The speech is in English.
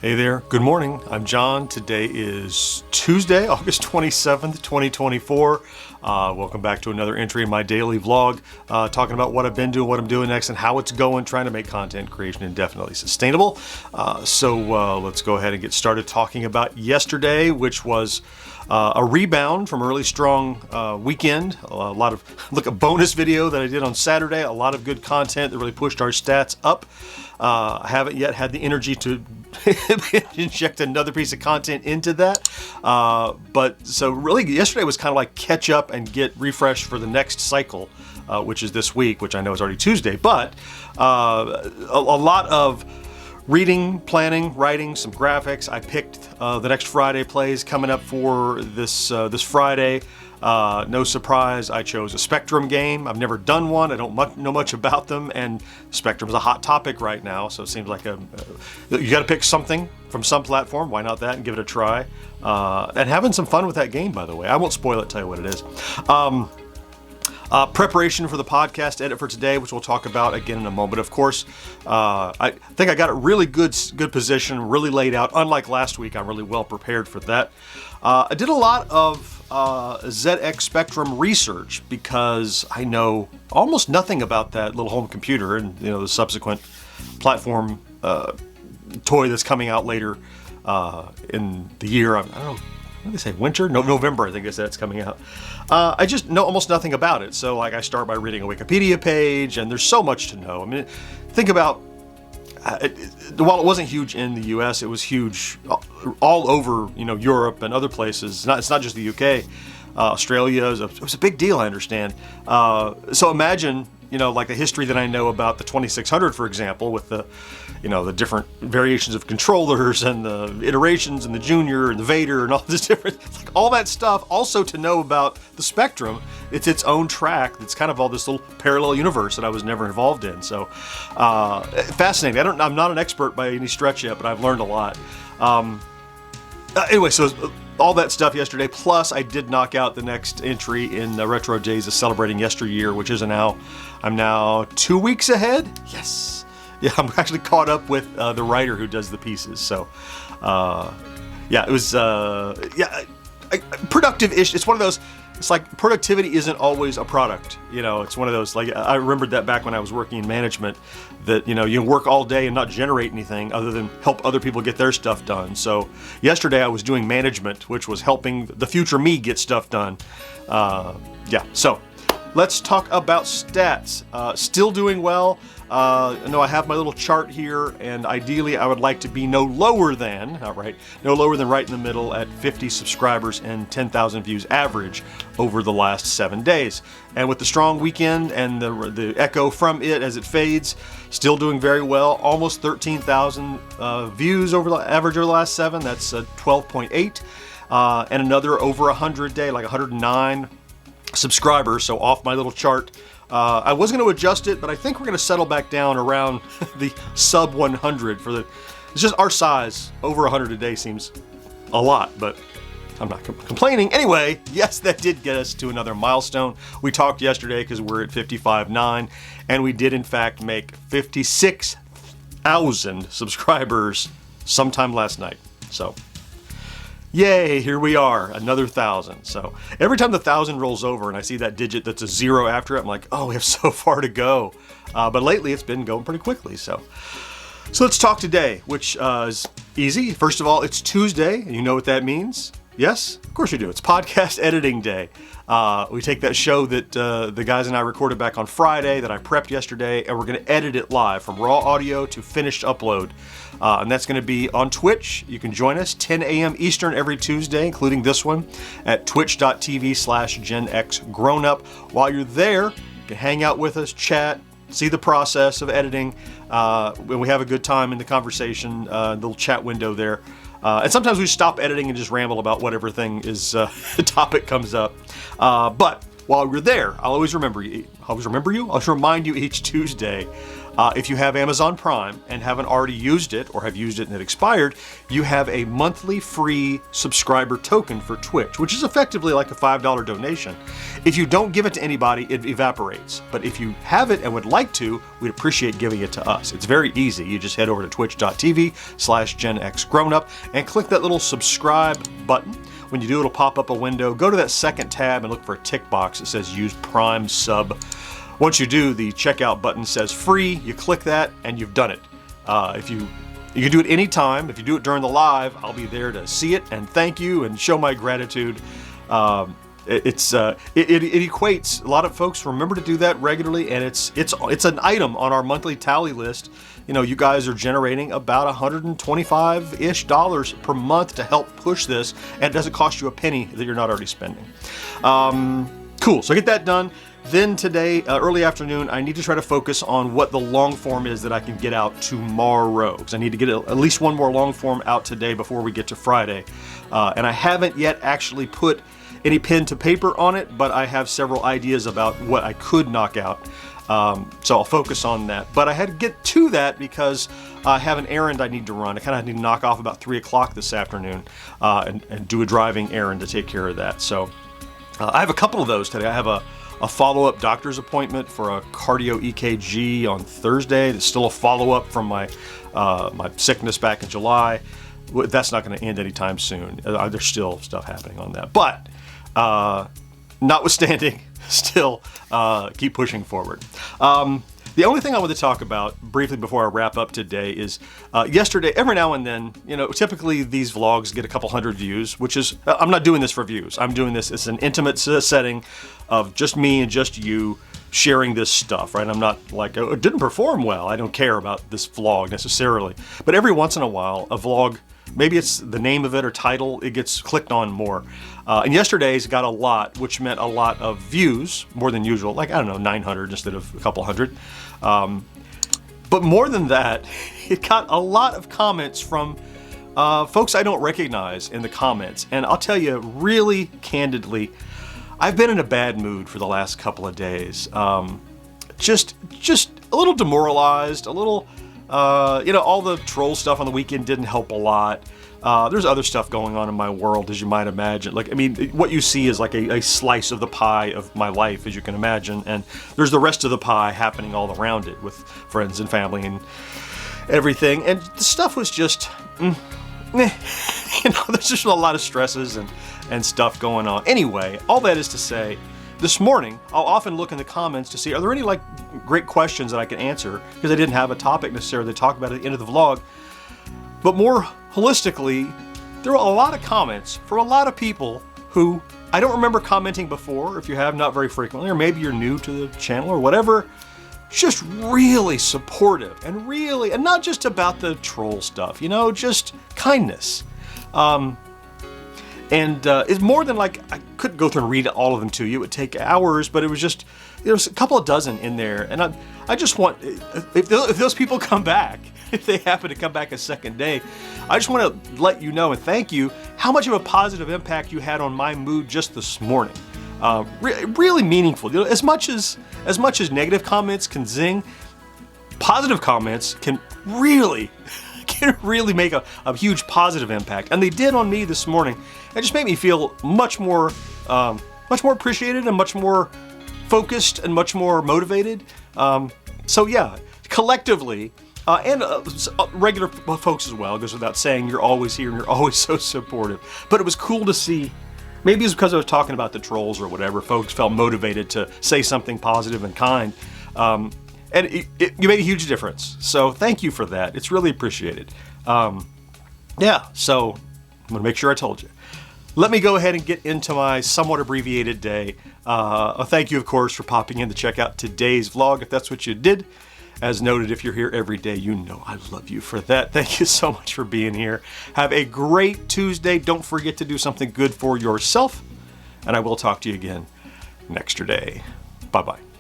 Hey there, good morning. I'm John. Today is Tuesday, August 27th, 2024. Welcome back to another entry in my daily vlog, talking about what I've been doing, what I'm doing next, and how it's going, trying to make content creation indefinitely sustainable. So let's go ahead and get started talking about yesterday, which was a rebound from a really strong weekend. A lot of, a bonus video that I did on Saturday, a lot of good content that really pushed our stats up. I haven't yet had the energy to inject another piece of content into that. But so really yesterday was kind of like catch up and get refreshed for the next cycle, which is this week, which I know is already Tuesday, but a lot of reading, planning, writing, some graphics. I picked the next Friday plays coming up for this Friday. No surprise, I chose a Spectrum game. I've never done one. I don't know much about them, and Spectrum is a hot topic right now, so it seems like you got to pick something from some platform. Why not that and give it a try? And having some fun with that game, by the way. I won't spoil it, tell you what it is. Preparation for the podcast edit for today, which we'll talk about again in a moment. Of course, I think I got a really good position, really laid out. Unlike last week, I'm really well prepared for that. I did a lot of ZX Spectrum research because I know almost nothing about that little home computer and the subsequent platform toy that's coming out later in the year. I don't know. What did they say? Winter? No, November, I think they said it's coming out. I just know almost nothing about it. So I start by reading a Wikipedia page, and there's so much to know. I mean, think about, while it wasn't huge in the US, it was huge all over, Europe and other places. It's not just the UK. Australia, it was a big deal, I understand. So imagine, like the history that I know about the 2600, for example, with the different variations of controllers and the iterations and the Junior and the Vader and all this different, all that stuff. Also to know about the Spectrum, it's its own track. It's kind of all this little parallel universe that I was never involved in. So fascinating. I'm not an expert by any stretch yet, but I've learned a lot. Anyway, so all that stuff yesterday, plus I did knock out the next entry in the Retro Days of Celebrating Yesteryear, which is I'm now 2 weeks ahead. Yes. Yeah, I'm actually caught up with the writer who does the pieces. So, it was, productive-ish. It's one of those, it's like productivity isn't always a product. It's one of those, I remembered that back when I was working in management, that, you work all day and not generate anything other than help other people get their stuff done. So yesterday I was doing management, which was helping the future me get stuff done. So let's talk about stats. Still doing well. I have my little chart here, and ideally I would like to be no lower than right in the middle at 50 subscribers and 10,000 views average over the last 7 days. And with the strong weekend and the echo from it as it fades, still doing very well. Almost 13,000 views over the average over the last 7. That's 12.8. And another over 100 day, like 109 subscribers. So off my little chart. I was going to adjust it, but I think we're going to settle back down around the sub 100 it's just our size. Over 100 a day seems a lot, but I'm not complaining. Anyway, yes, that did get us to another milestone. We talked yesterday because we're at 55.9, and we did in fact make 56,000 subscribers sometime last night. So yay, here we are, another 1,000. So every time the 1,000 rolls over and I see that digit that's a 0 after it, I'm like, oh, we have so far to go. But lately it's been going pretty quickly. So let's talk today, which is easy. First of all, it's Tuesday, and you know what that means. Yes, of course you do. It's podcast editing day. We take that show that the guys and I recorded back on Friday that I prepped yesterday, and we're going to edit it live from raw audio to finished upload. And that's going to be on Twitch. You can join us 10 a.m. Eastern every Tuesday, including this one, at twitch.tv/GenXGrownUp. While you're there, you can hang out with us, chat, see the process of editing. When we have a good time in the conversation, little chat window there. And sometimes we stop editing and just ramble about whatever thing is the topic comes up. But while we're there, I'll always remind you each Tuesday If you have Amazon Prime and haven't already used it or have used it and it expired, you have a monthly free subscriber token for Twitch, which is effectively like a $5 donation. If you don't give it to anybody, it evaporates. But if you have it and would like to, we'd appreciate giving it to us. It's very easy. You just head over to twitch.tv/GenXGrownUp and click that little subscribe button. When you do, it'll pop up a window. Go to that second tab and look for a tick box that says use Prime Sub. Once you do, the checkout button says free. You click that and you've done it. You can do it anytime. If you do it during the live, I'll be there to see it and thank you and show my gratitude. It equates. A lot of folks remember to do that regularly, and it's an item on our monthly tally list. You know, you guys are generating about $125-ish per month to help push this, and it doesn't cost you a penny that you're not already spending. Cool. So get that done. Then today, early afternoon, I need to try to focus on what the long form is that I can get out tomorrow, because I need to get at least one more long form out today before we get to Friday. And I haven't yet actually put any pen to paper on it, but I have several ideas about what I could knock out. So I'll focus on that. But I had to get to that because I have an errand I need to run. I kind of need to knock off about 3 o'clock this afternoon and do a driving errand to take care of that. So I have a couple of those today. I have a follow-up doctor's appointment for a cardio EKG on Thursday. There's still a follow-up from my sickness back in July. That's not going to end anytime soon. There's still stuff happening on that. But notwithstanding, still keep pushing forward. The only thing I want to talk about briefly before I wrap up today is yesterday, every now and then, you know, typically these vlogs get a couple hundred views, which is, I'm not doing this for views. I'm doing this, it's an intimate setting of just me and just you sharing this stuff, right? I'm not like, oh, it didn't perform well. I don't care about this vlog necessarily. But every once in a while, a vlog, maybe it's the name of it or title, it gets clicked on more. And yesterday's got a lot, which meant a lot of views, more than usual, like, I don't know, 900 instead of a couple hundred. But more than that, it got a lot of comments from folks I don't recognize in the comments. And I'll tell you really candidly, I've been in a bad mood for the last couple of days. Just a little demoralized, a little, you know, all the troll stuff on the weekend didn't help a lot. There's other stuff going on in my world, as you might imagine. Like, I mean, what you see is like a slice of the pie of my life, as you can imagine. And there's the rest of the pie happening all around it with friends and family and everything. And the stuff was just, you know, there's just a lot of stresses and stuff going on. Anyway, all that is to say, this morning, I'll often look in the comments to see, are there any like great questions that I can answer? Because I didn't have a topic necessarily to talk about at the end of the vlog. But more holistically, there were a lot of comments for a lot of people who I don't remember commenting before, if you have, not very frequently, or maybe you're new to the channel or whatever, just really supportive and not just about the troll stuff, you know, just kindness. It's more than like, I couldn't go through and read all of them to you. It would take hours, but it was just, there's a couple of dozen in there. And I just want, if those people come back, if they happen to come back a second day, I just want to let you know and thank you how much of a positive impact you had on my mood just this morning. Really meaningful. You know, as much as negative comments can zing, positive comments can really make a huge positive impact, and they did on me this morning. It just made me feel much more appreciated and much more focused and much more motivated. So yeah, collectively. And regular folks as well, it goes without saying, you're always here and you're always so supportive. But it was cool to see, maybe it's because I was talking about the trolls or whatever, folks felt motivated to say something positive and kind. And you made a huge difference. So thank you for that. It's really appreciated. Yeah, so I'm going to make sure I told you. Let me go ahead and get into my somewhat abbreviated day. Thank you, of course, for popping in to check out today's vlog, if that's what you did. As noted, if you're here every day, you know I love you for that. Thank you so much for being here. Have a great Tuesday. Don't forget to do something good for yourself. And I will talk to you again next day. Bye-bye.